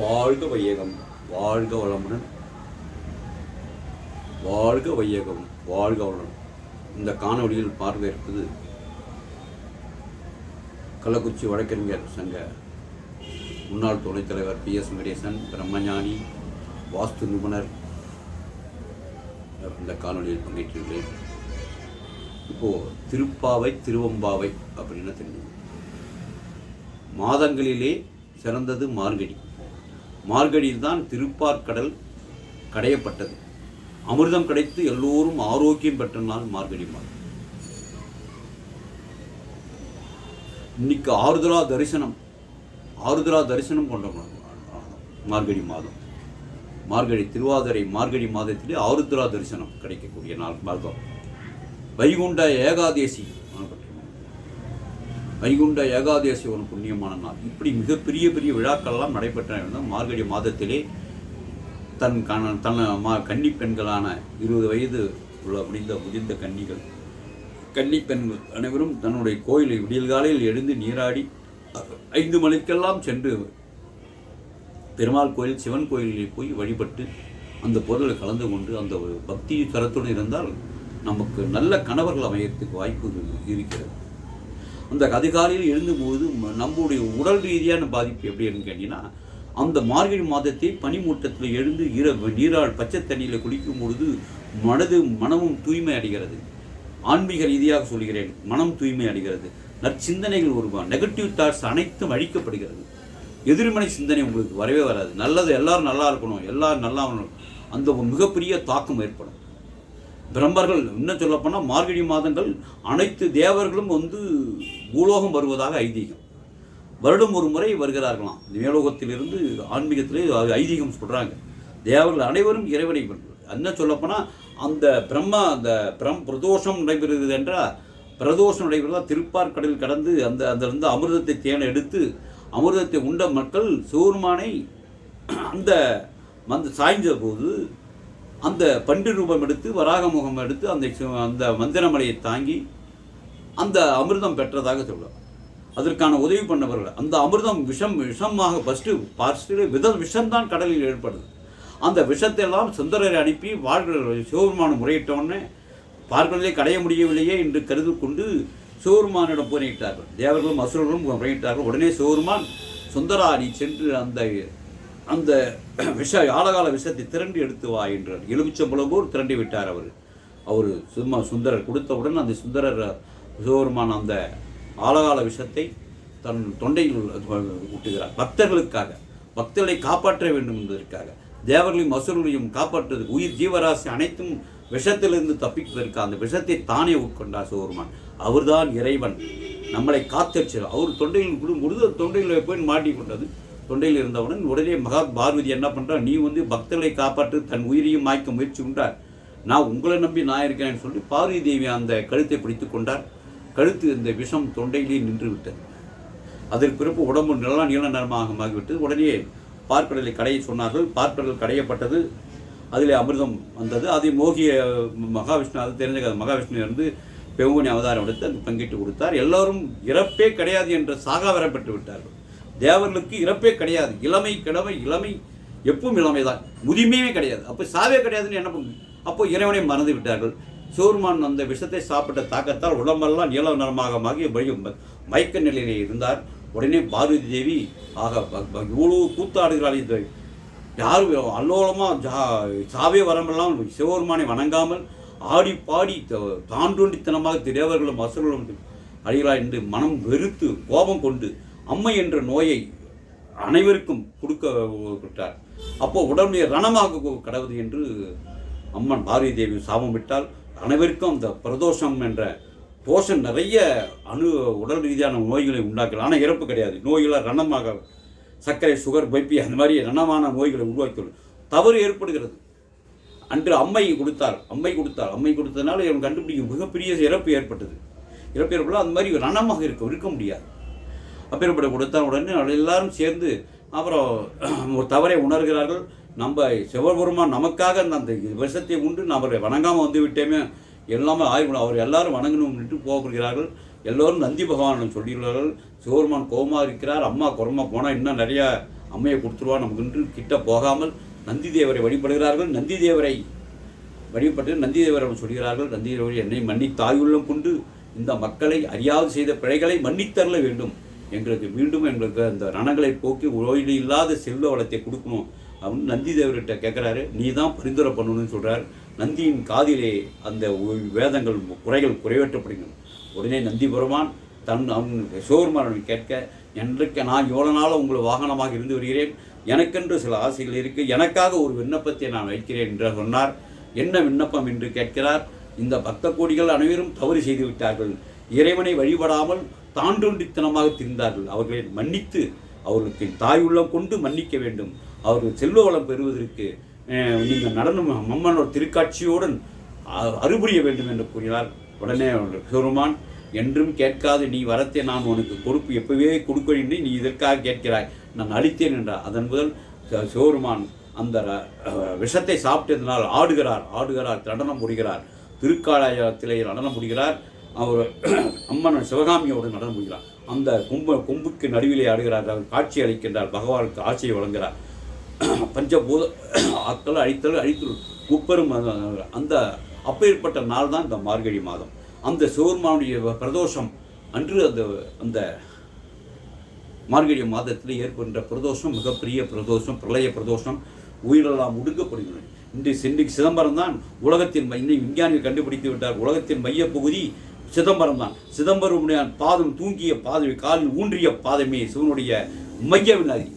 வாழ்க வையகம், வாழ்க வளமுடன், வாழ்க வையகம், வாழ்க வளமுடன். இந்த காணொலியில் பார்வை இருப்பது கள்ளக்குறிச்சி வழக்கறிஞர் சங்க முன்னாள் துணைத் தலைவர் PS வெங்கடேசன், பிரம்மஞானி, வாஸ்து நிபுணர். இந்த காணொலியில் பங்கேற்றுள்ளேன். இப்போது திருப்பாவை திருவம்பாவை அப்படின்னு தெரியும். மாதங்களிலே சிறந்தது மார்கழி. மார்கழியில் தான் திருப்பார்கடல் கடையப்பட்டது. அமிர்தம் கிடைத்து எல்லோரும் ஆரோக்கியம் பெற்ற நாள் மார்கழி மாதம். இன்னைக்கு ஆருத்ரா தரிசனம் கொண்ட மார்கழி மாதம். மார்கழி திருவாதிரை மார்கழி மாதத்திலே ஆருத்ரா தரிசனம் கிடைக்கக்கூடிய நாள் மாதம். வைகுண்ட ஏகாதேசி ஒரு புண்ணியமான நாள். இப்படி மிகப்பெரிய விழாக்கள்லாம் நடைபெற்ற மார்கழி மாதத்திலே கன்னி பெண்களான 20 வயது முதிர்ந்த கன்னி பெண்கள் அனைவரும் தன்னுடைய கோயிலை விடியல்காலையில் எழுந்து நீராடி 5 மணிக்கெல்லாம் சென்று பெருமாள் கோயில், சிவன் கோயிலில் போய் வழிபட்டு அந்த பொருளை கலந்து கொண்டு அந்த பக்தி தரத்துடன் இருந்தால் நமக்கு நல்ல கணவர்கள் அமையறதுக்கு வாய்ப்பு இருக்கிறது. அந்த அதிகாலையில் எழுந்தும்போது நம்முடைய உடல் ரீதியான பாதிப்பு எப்படின்னு கேட்டீங்கன்னா, அந்த மார்கழி மாதத்தை பனிமூட்டத்தில் எழுந்து நீரால் பச்சை தண்ணியில் குளிக்கும் பொழுது மனமும் தூய்மை அடைகிறது. ஆன்மீக ரீதியாக சொல்கிறேன், மனம் தூய்மை அடைகிறது. நற்சிந்தனைகள் உருவாகும். நெகட்டிவ் தாட்ஸ் அனைத்தும் அழிக்கப்படுகிறது. எதிர்மறை சிந்தனை உங்களுக்கு வரவே வராது. நல்லது எல்லாரும் நல்லா இருக்கணும், எல்லாரும் நல்லா அந்த ஒரு மிகப்பெரிய தாக்கம் ஏற்படும். பிரம்மர்கள் இன்னும் சொல்லப்போனால் மார்கழி மாதங்கள் அனைத்து தேவர்களும் பூலோகம் வருவதாக ஐதீகம். வருடம் ஒரு முறை வருகிறார்களாம். மேலோகத்திலிருந்து ஆன்மீகத்திலே ஐதீகம் சொல்கிறாங்க. தேவர்கள் அனைவரும் இறைவனை என்ன சொல்லப்போனால் அந்த பிரதோஷம் நடைபெறுகிறது என்றால், பிரதோஷம் நடைபெறுவதால் திருப்பார்கடலில் கடந்து அந்த அமிர்தத்தை தேனை எடுத்து அமிர்தத்தை உண்ட மக்கள் சிவபெருமானை அந்த சாய்ந்த போது அந்த பன்றி ரூபம் எடுத்து வராக முகம் எடுத்து அந்த மந்திரமலையை தாங்கி அந்த அமிர்தம் பெற்றதாக சொல்லுவார். அதற்கான உதவி பண்ணவர்கள் அந்த அமிர்தம் விஷமாக ஃபஸ்ட்டு விஷம்தான் கடலில் ஏற்படுது. அந்த விஷத்தை எல்லாம் சுந்தரரை அனுப்பி சிவபெருமான் முறையிட்டவுடனே பார்க்கடலே கடைய முடியவில்லையே என்று கருதி கொண்டு சிவபெருமானிடம் முறையிட்டார்கள். தேவர்களும் அசுரர்களும் முறையிட்டார்கள். உடனே சிவபெருமான் சுந்தரா நீ சென்று அந்த ஆழகால விஷத்தை திரண்டி எடுத்து வா என்றார். எலுமிச்சம்பழம்போர் திரண்டி விட்டார். அவர் சுந்தரர் கொடுத்தவுடன் அந்த சுந்தரர் சிவபெருமான் அந்த ஆழகால விஷத்தை தன் தொண்டையில் ஊட்டுகிறார். பக்தர்களை காப்பாற்ற வேண்டும் என்பதற்காக, தேவர்களையும் அசுரர்களையும் காப்பாற்றுவதற்கு, உயிர் ஜீவராசி அனைத்தும் விஷத்திலிருந்து தப்பிப்பதற்கு அந்த விஷத்தை தானே உட்கொண்டார் சிவபெருமான். அவர்தான் இறைவன், நம்மளை காத்தச்சு. அவர் தொண்டையில் கொடும்பொழுது தொண்டையில் போய் மாட்டிக்கொண்டது. தொண்டையில் இருந்தவுடன் உடனே பார்வதி என்ன பண்ணுறார், நீ பக்தர்களை காப்பாற்று தன் உயிரையும் மாய்க்க முயற்சி கொண்டார். நான் உங்களை நம்பி நான் இருக்கிறேன்னு சொல்லி பார்வதி தேவி அந்த கழுத்தை பிடித்து கொண்டார். கழுத்து இந்த விஷம் தொண்டையிலே நின்று விட்டது. அதற்கு பிறப்பு உடம்பு நல்லா நீள நிறமாக ஆகிவிட்டது. உடனே பார்க்கடலை கடைய சொன்னார்கள். பார்க்கடல் கடையப்பட்டது. அதில் அமிர்தம் வந்தது. அதை மோகிய மகாவிஷ்ணு, அது தெரிஞ்ச மகாவிஷ்ணு பெருங்கனி அவதாரம் எடுத்து அங்கு பங்கிட்டு கொடுத்தார். எல்லோரும் இறப்பே கிடையாது என்ற சாகா வரப்பட்டு விட்டார்கள். தேவர்களுக்கு இறப்பே கிடையாது. இளமை எப்பவும் இளமை தான், முதுமையே கிடையாது. அப்போ சாவே கிடையாதுன்னு என்ன பண்ணுது? அப்போ இறைவனை மறந்து விட்டார்கள். சிவபெருமான் அந்த விஷத்தை சாப்பிட்ட தாக்கத்தால் உடம்பெல்லாம் நீல நிறமாக மயக்க நிலையிலே இருந்தார். உடனே பார்வதி தேவி இவ்வளோ கூத்தாடுகிறாள், இந்த யாரும் அல்லோலமாக சாவே வரமெல்லாம் சிவபெருமானை வணங்காமல் ஆடி பாடி தாண்டோண்டித்தனமாக தேவர்களும் அசுரர்களும் அழிகிறார் என்று மனம் வெறுத்து கோபம் கொண்டு அம்மை என்ற நோயை அனைவருக்கும் கொடுக்கப்பட்டார். அப்போ உடம்புடைய ரணமாக கடவுது என்று அம்மன் பார்வதி தேவி சாபமிட்டால் அனைவருக்கும் அந்த பிரதோஷம் என்ற தோஷம் நிறைய உடல் ரீதியான நோய்களை உண்டாக்கலாம். ஆனால் இறப்பு கிடையாது. நோய்களாக ரணமாக சர்க்கரை, சுகர், பைப்பி அந்த மாதிரி ரணமான நோய்களை உருவாக்கியுள்ளது. தவறு ஏற்படுகிறது. அன்று அம்மை கொடுத்ததுனால இவன் கண்டுபிடிக்க மிகப்பெரிய இறப்பு ஏற்பட்டது. அந்த மாதிரி ரணமாக இருக்க முடியாது. அப்பேற்பட கொடுத்தால் உடனே எல்லாரும் சேர்ந்து அப்புறம் ஒரு தவறை உணர்கிறார்கள். நம்ம சிவபெருமான் நமக்காக அந்த விஷத்தை உண்டு அவரை வணங்காமல் வந்து விட்டேமே எல்லாமே ஆய்வு அவர் எல்லாரும் வணங்கணும்னுட்டு போகிறார்கள். எல்லோரும் நந்தி பகவானிடம் சொல்லியுள்ளார்கள். சிவபெருமான் கோபமாக இருக்கிறார். அம்மா குரமாக போனால் இன்னும் நிறையா அம்மையை கொடுத்துருவா நமக்கு என்று கிட்ட போகாமல் நந்தி தேவரை வழிபடுகிறார்கள். நந்தி தேவரை வழிபட்டு நந்தி தேவரை சொல்கிறார்கள், நந்தி தேவரை என்னை மன்னித்தாயுள்ளம் கொண்டு இந்த மக்களை அறியாது செய்த பிழைகளை மன்னித்தரல வேண்டும், எங்களுக்கு அந்த ரணங்களை போக்கி ஓய்வு இல்லாத செல்வ வளத்தை கொடுக்கணும் அப்படின்னு நந்தி தேவர்கிட்ட கேட்குறாரு. நீ தான் பரிந்துரை பண்ணணும்னு சொல்கிறார். நந்தியின் காதிலே அந்த வேதங்கள் குறைகள் குறைவேற்றப்படுகிறது. உடனே நந்தி பெருமான் சிவபெருமான் கேட்க, என்றைக்கு நான் எவ்வளோ நாளும் உங்கள் வாகனமாக இருந்து வருகிறேன், எனக்கென்று சில ஆசைகள் இருக்குது, எனக்காக ஒரு விண்ணப்பத்தை நான் வைக்கிறேன் என்று சொன்னார். என்ன விண்ணப்பம் என்று கேட்கிறார். இந்த பக்த கோடிகள் அனைவரும் தவறு செய்து விட்டார்கள், இறைவனை வழிபடாமல் தாண்டொண்டித்தனமாக திரிந்தார்கள், அவர்களை மன்னித்து அவர்களுக்கு தாய் உள்ளம் கொண்டு மன்னிக்க வேண்டும், அவர்கள் செல்வ வளம் பெறுவதற்கு நீங்கள் நடனம் மம்மனோட திருக்காட்சியுடன் அறுபுரிய வேண்டும் என்று கூறினார். உடனே சிவபெருமான், என்றும் கேட்காது நீ வரத்தை நான் உனக்கு கொடுப்பு எப்பவே கொடுக்கிறேன், நீ இதற்காக கேட்கிறாய், நான் அளித்தேன் என்றார். அதன் முதல் சிவபெருமான் அந்த விஷத்தை சாப்பிட்டதனால் ஆடுகிறார், நடனம் முடிகிறார், திருக்காலயத்திலே நடனம் முடிகிறார். அவர் அம்மன் சிவகாமியோடு நடனம் முடிகிறார். அந்த கொம்புக்கு நடுவிலே ஆடுகிறார், காட்சி அளிக்கின்றார், பகவானுக்கு ஆட்சியை வழங்குகிறார். பஞ்சபூத ஆக்கள் அழித்து முப்பெரும் அந்த அப்பேற்பட்ட நாள் தான் இந்த மார்கழி மாதம். அந்த சிவபெருமானுடைய பிரதோஷம் அன்று அந்த மார்கழி மாதத்தில் ஏற்படுகின்ற பிரதோஷம் மிகப்பெரிய பிரதோஷம், பிரளய பிரதோஷம், உயிரெல்லாம் ஒடுங்கப்படுகிறது. இன்றைக்கு சிதம்பரம் தான் உலகத்தின் விஞ்ஞானிகள் கண்டுபிடித்து விட்டார். உலகத்தின் மையப்பகுதி சிதம்பரம் தான். சிதம்பரமுடைய பாதம் தூங்கிய பாதம், காலில் ஊன்றிய பாதமே சிவனுடைய மைய வினாதி.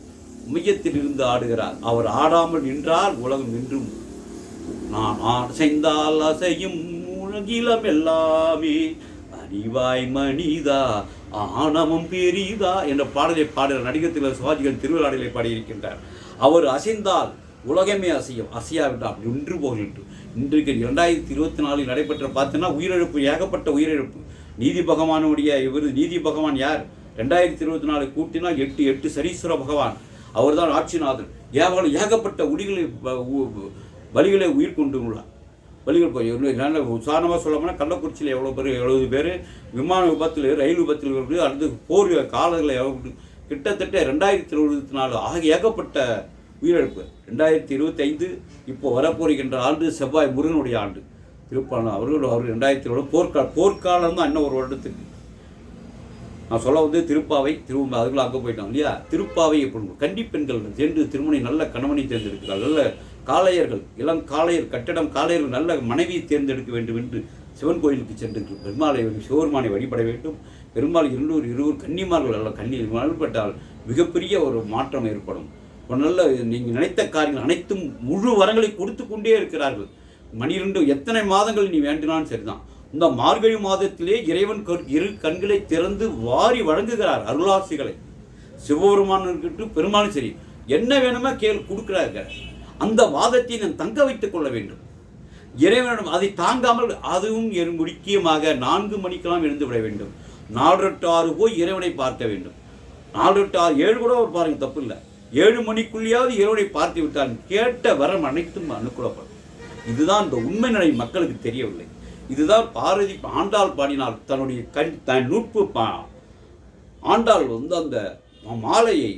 மையத்தில் இருந்து ஆடுகிறார். அவர் ஆடாமல் நின்றால் உலகம் நின்றும். நான் அசைந்தால் அசையும் உலகிலம் எல்லாமே, அறிவாய் மனிதா ஆணவம் பெரிதா என்ற பாடலை பாடுகிற நடிகத்தில் சிவாஜிகள் திருவிழாடலை பாடியிருக்கின்றார். அவர் அசைந்தால் உலகமே அசையும், அசையாவிட்டால் அப்படி ஒன்று போகின்ற. இன்றைக்கு 2024 நடைபெற்ற பார்த்தீங்கன்னா உயிரிழப்பு, ஏகப்பட்ட உயிரிழப்பு. நீதி பகவானுடைய நீதி பகவான் யார்? 2024 கூட்டினால் 8 சரீஸ்வர பகவான், அவர் தான் ஆட்சிநாதன். ஏகப்பட்ட வழிகளை உயிர் கொண்டு உள்ளார். வழிகள் போய் உதாரணமாக சொல்ல போனால் கள்ளக்குறிச்சியில் எவ்வளோ பேர் 70 பேர் விமான விபத்தில், ரயில் விபத்தில், அடுத்து போர் காலங்களில் கிட்டத்தட்ட 2024 ஆக ஏகப்பட்ட உயிரிழப்பு. 2025 இப்போ வரப்போகின்ற ஆண்டு செவ்வாய் முருகனுடைய ஆண்டு. திருப்பான அவர் 2020 போர்க்காலம் தான். இன்னும் ஒரு வருடத்துக்கு நான் சொல்ல திருப்பாவை அதுக்குள்ள அங்கே போயிட்டோம் இல்லையா. திருப்பாவை எப்படி கன்னிப்பெண்கள் சென்று திருமணி நல்ல கணவனை தேர்ந்தெடுக்கிறார், நல்ல காளையர்கள், இளம் காளையர், கட்டடம் காளையர்கள் நல்ல மனைவியை தேர்ந்தெடுக்க வேண்டும் என்று சிவன் கோயிலுக்கு சென்று சிவபெருமானை வழிபட வேண்டும். பெரும்பாலும் 200 கன்னிமார்கள் அல்ல வழிபட்டால் மிகப்பெரிய ஒரு மாற்றம் ஏற்படும். ஒரு நல்ல நீங்கள் நினைத்த காரியங்கள் அனைத்தும் முழு வரங்களை கொடுத்து கொண்டே இருக்கிறார்கள். 12 எத்தனை மாதங்கள் நீ வேண்டினாலும் சரிதான். இந்த மார்கழி மாதத்திலே இறைவன் இரு கண்களை திறந்து வாரி வழங்குகிறார் அருளாசிகளை. சிவபெருமானுக்கு பெருமானும் சரி, என்ன வேணுமோ கொடுக்கிறாங்க. அந்த வாதத்தை நான் தங்க வைத்துக் கொள்ள வேண்டும். இறைவனிடம் அதை தாங்காமல் அதுவும் முக்கியமாக 4 மணிக்கெல்லாம் எழுந்து விட வேண்டும். 4-6 போய் இறைவனை பார்க்க வேண்டும். 4-6 7 கூட ஒரு பாருங்க, தப்பு இல்லை. 7 மணிக்குள்ளேயாவது இறைவனை பார்த்து விட்டால் கேட்ட வரம் அனைத்தும் அனுகூலப்படும். இதுதான் இந்த உண்மை நிலை மக்களுக்கு தெரியவில்லை. இதுதான் பாரதி ஆண்டாள் பாடினால் தன் நூற்பு ஆண்டாள் அந்த மாலையை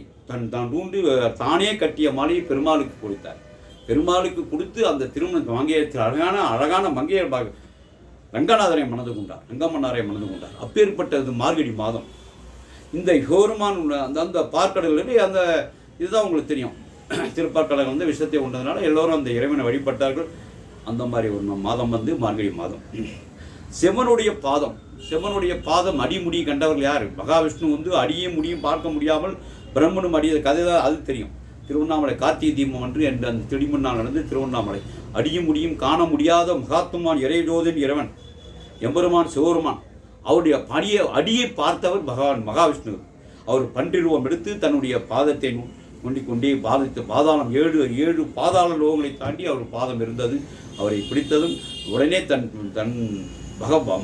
தான் ஊன்றி தானே கட்டிய மாலையை பெருமாளுக்கு கொடுத்தார். பெருமாளுக்கு கொடுத்து அந்த திருமண மங்கையத்தில் அழகான மங்கையர் ரங்கநாதரை மணந்து கொண்டார், ரங்கமன்னாரை மணந்து கொண்டார். அப்பேற்பட்டது மார்கழி மாதம். இந்த ஹோருமான் அந்த பார்க்கடல்களே அந்த இதுதான் உங்களுக்கு தெரியும். திருப்பார்க்கடல் விஷத்தை கொண்டதுனால எல்லோரும் அந்த இறைவனை வழிபட்டார்கள். அந்த மாதிரி ஒரு மாதம் மார்கழி மாதம். சிவனுடைய பாதம் அடிமுடி கண்டவர்கள் யார்? மகாவிஷ்ணு அடியும் முடியும் பார்க்க முடியாமல் பிரம்மனும் அடிய கதை தான் அது தெரியும். திருவண்ணாமலை கார்த்திகை தீபம் அன்று என்ற அந்த திடிமண்ணால் நடந்து திருவண்ணாமலை அடியும் முடியும் காண முடியாத மகாத்மான் இறைஜோதின் இறைவன் எம்பெருமான் சிவபெருமான். அவருடைய அடியை பார்த்தவர் பகவான் மகாவிஷ்ணு. அவர் பன்றிருவம் எடுத்து தன்னுடைய பாதத்தை கொண்டே பாதாளம் 7 பாதாள லோகங்களை தாண்டி அவர் பாதம் இருந்தது. அவரை பிடித்ததும் உடனே தன்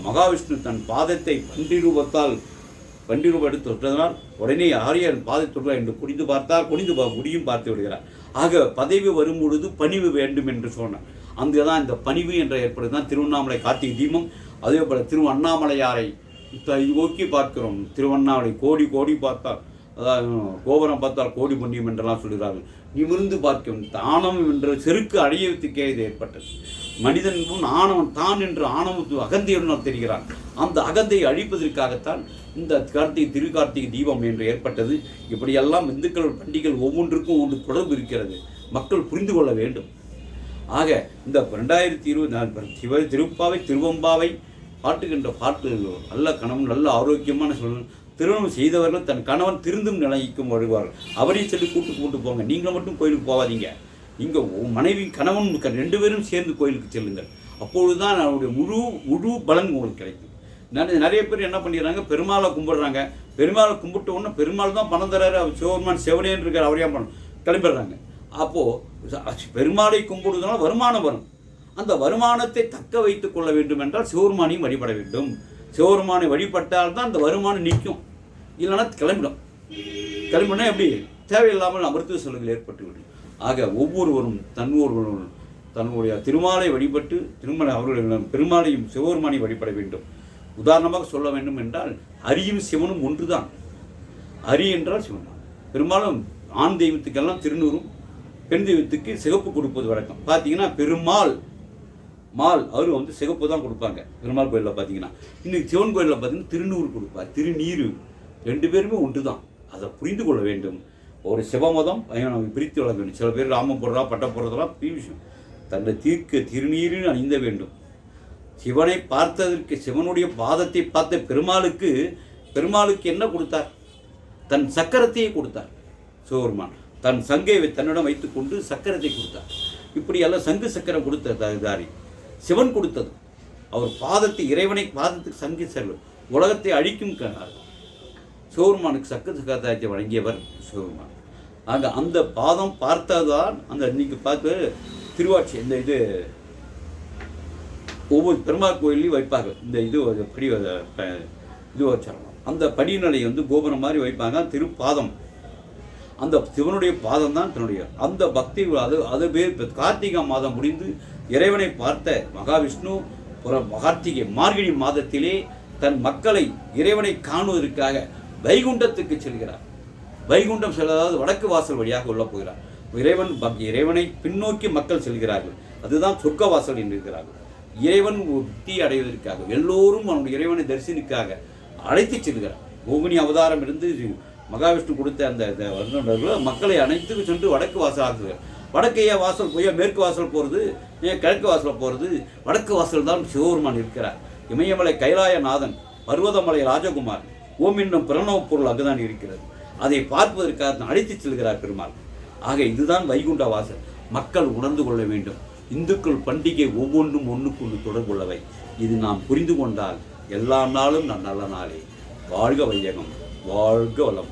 மகாவிஷ்ணு தன் பாதத்தை பன்றிரூபம் எடுத்து தொட்டதனால் உடனே ஆரியன் பாதை தொடுவார் என்று குடிந்து முடியும் பார்த்து விடுகிறார். ஆக பதவி வரும் பொழுது பணிவு வேண்டும் என்று சொன்னார். அங்குதான் இந்த பணிவு என்ற ஏற்படுதான் திருவண்ணாமலை கார்த்திகை தீபம். அதே போல திருவண்ணாமலையாரை நோக்கி பார்க்கிறோம். திருவண்ணாமலை கோடி பார்த்தால் அதாவது கோபுரம் பார்த்தால் கோடி புண்ணியம் என்றெல்லாம் சொல்கிறார்கள். நிமிர்ந்து பார்க்க ஆணவம் என்ற செருக்கு அடையத்துக்கே இது ஏற்பட்டது. மனிதன் முன் ஆணவன் தான் என்று ஆணவத்து அகந்தையுடன் தெரிகிறான். அந்த அகந்தையை அழிப்பதற்காகத்தான் இந்த திருக்கார்த்திகை தீபம் என்று ஏற்பட்டது. இப்படியெல்லாம் இந்துக்கள் பண்டிகைகள் ஒவ்வொன்றுக்கும் ஒன்று தொடர்பு இருக்கிறது, மக்கள் புரிந்து கொள்ள வேண்டும். ஆக இந்த 2024 திருப்பாவை திருவம்பாவை பாட்டுகின்ற பாட்டு நல்ல கணவன் நல்ல ஆரோக்கியமான சொல்லணும். திருமணம் செய்தவர்கள் தன் கணவன் திருந்தும் நிலைக்கும் வருவார்கள். அவரையும் சொல்லி கூட்டு போங்க. நீங்கள் மட்டும் கோயிலுக்கு போகாதீங்க. நீங்கள் மனைவி கணவன் 2 பேரும் சேர்ந்து கோயிலுக்கு செல்லுங்கள். அப்பொழுது தான் அவருடைய முழு பலன் உங்களுக்கு கிடைக்கும். நிறைய பேர் என்ன பண்ணிடுறாங்க, பெருமாளை கும்பிடுறாங்க. பெருமாளை கும்பிட்ட உடனே பெருமாள் தான் பணம் தராரு, அவர் சிவபெருமான் செவனேன்னு இருக்கார், அவரையா பணம் கிளம்பிடுறாங்க. அப்போது பெருமாளை கும்பிடுறதுனால வருமானம் வரும். அந்த வருமானத்தை தக்க வைத்துக் கொள்ள வேண்டும் என்றால் சிவபெருமானையும் வழிபட வேண்டும். சிவபெருமானை வழிபட்டால் தான் அந்த வருமானம் நிற்கும், இல்லைன்னா கிளம்பினா எப்படி தேவையில்லாமல் அமிர்த செலவுகள் ஏற்பட்டுவிடும். ஆக ஒவ்வொருவரும் தன்னுடைய திருமாலை வழிபட்டு அவர்கள் பெருமாளையும் சிவபெருமானையும் வழிபட வேண்டும். உதாரணமாக சொல்ல வேண்டும் என்றால் ஹரியும் சிவனும் ஒன்றுதான். ஹரி என்றால் சிவன். பெரும்பாலும் ஆண் தெய்வத்துக்கெல்லாம் திருநூறும், பெண் தெய்வத்துக்கு சிகப்பு கொடுப்பது வழக்கம். பார்த்தீங்கன்னா பெருமாள் அவர் சிகப்பு தான் கொடுப்பாங்க. பெருமாள் கோயிலில் பார்த்தீங்கன்னா, இன்னைக்கு சிவன் கோயிலில் பார்த்தீங்கன்னா திருநூறு கொடுப்பார், திருநீரு. 2 பேருமே ஒன்று தான். அதை புரிந்து கொள்ள வேண்டும். ஒரு சிவமதம் பிரித்து வளர வேண்டும். சில பேர் ராமம் போடுறா பட்டம் போடுறதெல்லாம் பெரிய விஷயம். தன்னை தீர்க்க திருநீரில் அணிந்த வேண்டும். சிவனை பார்த்ததற்கு, சிவனுடைய பாதத்தை பார்த்த பெருமாளுக்கு என்ன கொடுத்தார்? தன் சக்கரத்தையே கொடுத்தார். சிவபெருமான் தன் சங்கை தன்னிடம் வைத்துக்கொண்டு சக்கரத்தை கொடுத்தார். இப்படியெல்லாம் சங்கு சக்கரம் கொடுத்த தாரி சிவன் கொடுத்தது. அவர் பாதத்தை, இறைவனை பாதத்துக்கு சங்கு செல்லும் உலகத்தை அழிக்கும் சிவபெருமானுக்கு சக்கரத்தை வழங்கியவர் சிவபெருமான். ஆக அந்த பாதம் பார்த்ததுதான் அந்த இன்னைக்கு பார்த்து திருவாட்சி இந்த ஒவ்வொரு பெருமாள் கோயிலையும் வைப்பார்கள். இந்த படி வச்சாங்க. அந்த படிநிலை கோபுரம் மாதிரி வைப்பாங்க. திருப்பாதம், அந்த சிவனுடைய பாதம் தான் தன்னுடைய அந்த பக்தி. அது பேர் கார்த்திகை மாதம் முடிந்து இறைவனை பார்த்த மகாவிஷ்ணு கார்த்திகை மார்கழி மாதத்திலே தன் மக்களை இறைவனை காணுவதற்காக வைகுண்டத்துக்கு செல்கிறார். வைகுண்டம் செல்லாத வடக்கு வாசல் வழியாக உள்ள போகிறார். இறைவனை பின்னோக்கி மக்கள் செல்கிறார்கள். அதுதான் சொர்க்க வாசல் என்று இருக்கிறார்கள். இறைவன் முக்தி அடைவதற்காக எல்லோரும் அவனுடைய இறைவனை தரிசனிக்காக அழைத்து செல்கிறார். மோகினி அவதாரம் இருந்து மகாவிஷ்ணு கொடுத்த அந்த மக்களை அனைத்துக்கு சென்று வடக்கு வாசல் ஆக்குகிறார். வடக்கையா வாசல் போய் மேற்கு வாசல் போகிறது, ஏன் கிழக்கு வாசல் போகிறது? வடக்கு வாசல் தான் சிவபெருமான் இருக்கிறார். இமயமலை கைலாயநாதன், பர்வதமலை ராஜகுமார், ஓம் என்னும் பிரணவ பொருள் அங்குதான் இருக்கிறது. அதை பார்ப்பதற்காக அழைத்து செல்கிறார் பெருமாள். ஆக இதுதான் வைகுண்ட வாசல். மக்கள் உணர்ந்து கொள்ள வேண்டும். இந்துக்கள் பண்டிகை ஒவ்வொன்றும் ஒன்றுக்கொன்று தொடர்புள்ளவை. இது நாம் புரிந்து கொண்டால் எல்லா நாளும் நல்ல நாளே. வாழ்க வையகம், வாழ்க வளம்.